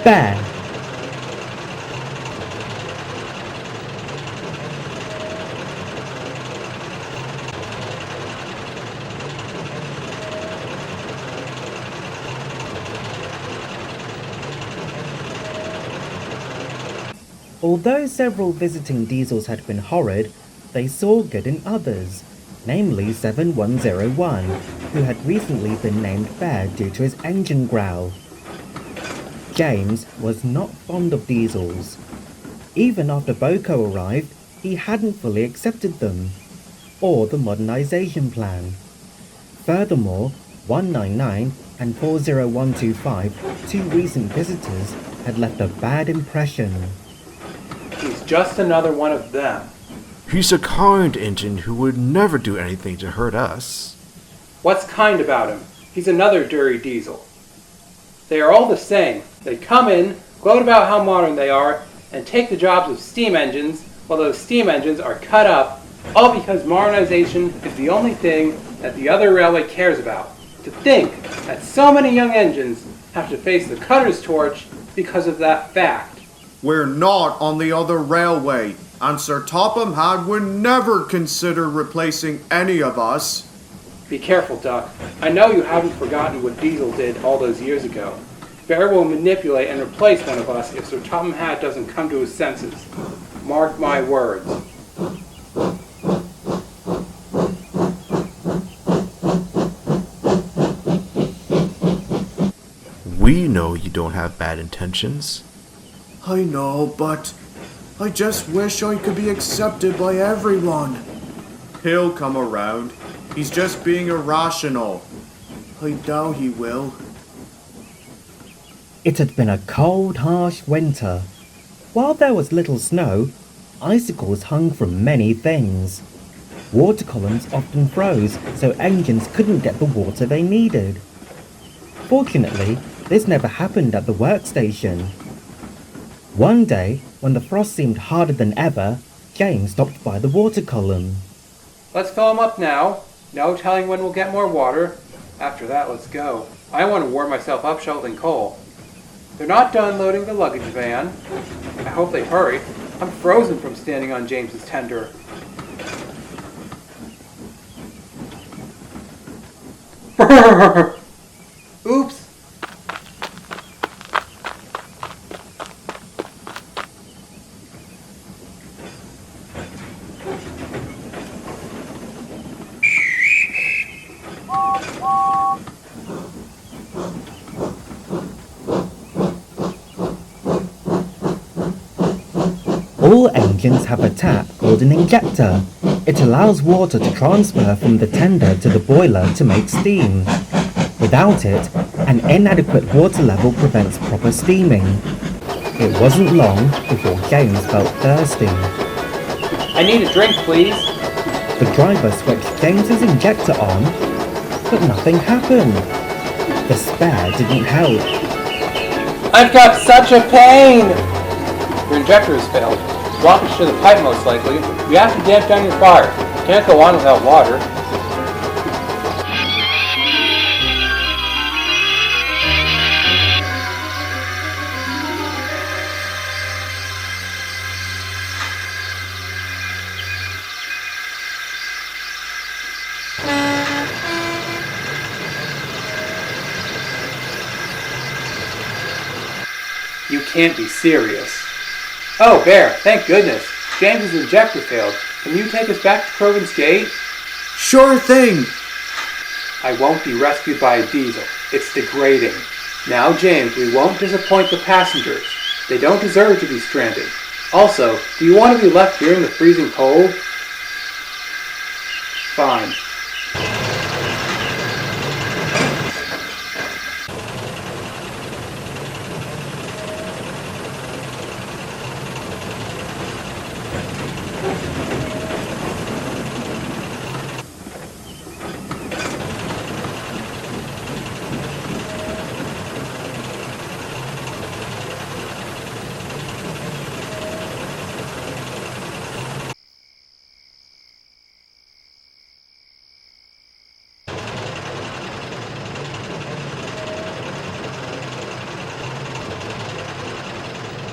Bear. Although several visiting diesels had been horrid, they saw good in others, namely 7101, who had recently been named Bear due to his engine growl. James was not fond of diesels. Even after Boko arrived, he hadn't fully accepted them, or the modernization plan. Furthermore, 199 and 40125, two recent visitors, had left a bad impression. He's just another one of them. He's a kind engine who would never do anything to hurt us. What's kind about him? He's another dirty diesel. They are all the same. They come in, gloat about how modern they are, and take the jobs of steam engines, while those steam engines are cut up, all because modernization is the only thing that the other railway cares about. To think that so many young engines have to face the cutter's torch because of that fact. We're not on the other railway, and Sir Topham Hatt would never consider replacing any of us. Be careful, Duck. I know you haven't forgotten what Diesel did all those years ago. Bear will manipulate and replace one of us if Sir Topham Hatt doesn't come to his senses. Mark my words. We know you don't have bad intentions. I know, but I just wish I could be accepted by everyone. He'll come around. He's just being irrational. I doubt he will. It had been a cold, harsh winter. While there was little snow, icicles hung from many things. Water columns often froze, so engines couldn't get the water they needed. Fortunately, this never happened at the workstation. One day, when the frost seemed harder than ever, James stopped by the water column. Let's fill him up now. No telling when we'll get more water. After that, let's go. I want to warm myself up shoveling coal. They're not done loading the luggage van. I hope they hurry. I'm frozen from standing on James's tender. Oops. All engines have a tap called an injector. It allows water to transfer from the tender to the boiler to make steam. Without it, an inadequate water level prevents proper steaming. It wasn't long before James felt thirsty. I need a drink, please. The driver switched James's injector on, but nothing happened. The spare didn't help. I've got such a pain! Your injector has failed. Blockage to the pipe most likely. We have to damp down your fire. Can't go on without water. You can't be serious. Oh, Bear, thank goodness. James's injector failed. Can you take us back to Crovan's Gate? Sure thing. I won't be rescued by a diesel. It's degrading. Now, James, we won't disappoint the passengers. They don't deserve to be stranded. Also, do you want to be left here in the freezing cold? Fine.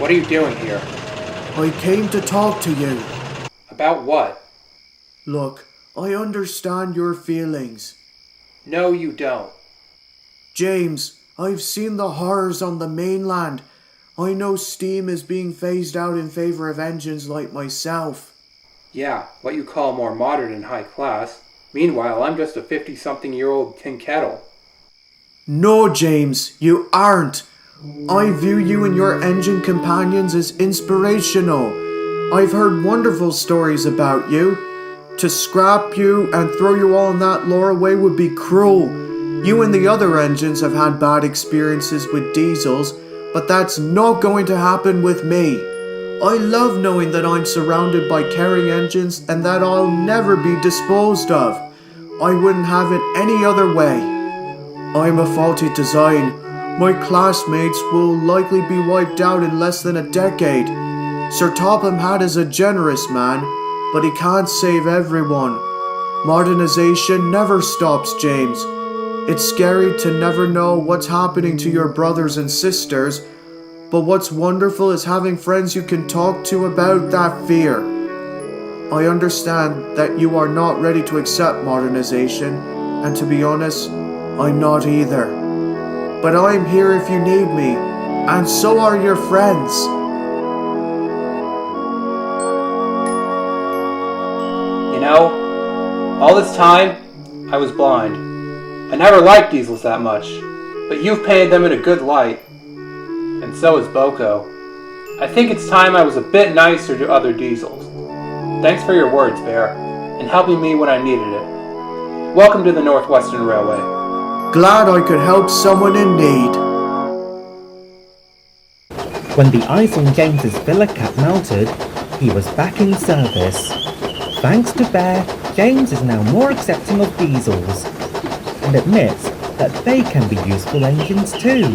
What are you doing here? I came to talk to you. About what? Look, I understand your feelings. No, you don't. James, I've seen the horrors on the mainland. I know steam is being phased out in favor of engines like myself. Yeah, what you call more modern and high class. Meanwhile, I'm just a 50-something-year-old tin kettle. No, James, you aren't. I view you and your engine companions as inspirational. I've heard wonderful stories about you. To scrap you and throw you all in that lore away would be cruel. You and the other engines have had bad experiences with diesels, but that's not going to happen with me. I love knowing that I'm surrounded by caring engines and that I'll never be disposed of. I wouldn't have it any other way. I'm a faulty design. My classmates will likely be wiped out in less than a decade. Sir Topham Hatt is a generous man, but he can't save everyone. Modernization never stops, James. It's scary to never know what's happening to your brothers and sisters, but what's wonderful is having friends you can talk to about that fear. I understand that you are not ready to accept modernization, and to be honest, I'm not either. But I'm here if you need me, and so are your friends. You know, all this time, I was blind. I never liked diesels that much, but you've painted them in a good light. And so is Boko. I think it's time I was a bit nicer to other diesels. Thanks for your words, Bear, and helping me when I needed it. Welcome to the Northwestern Railway. Glad I could help someone in need. When the ice on James's filler cap melted, he was back in service. Thanks to Bear, James is now more accepting of diesels, and admits that they can be useful engines too.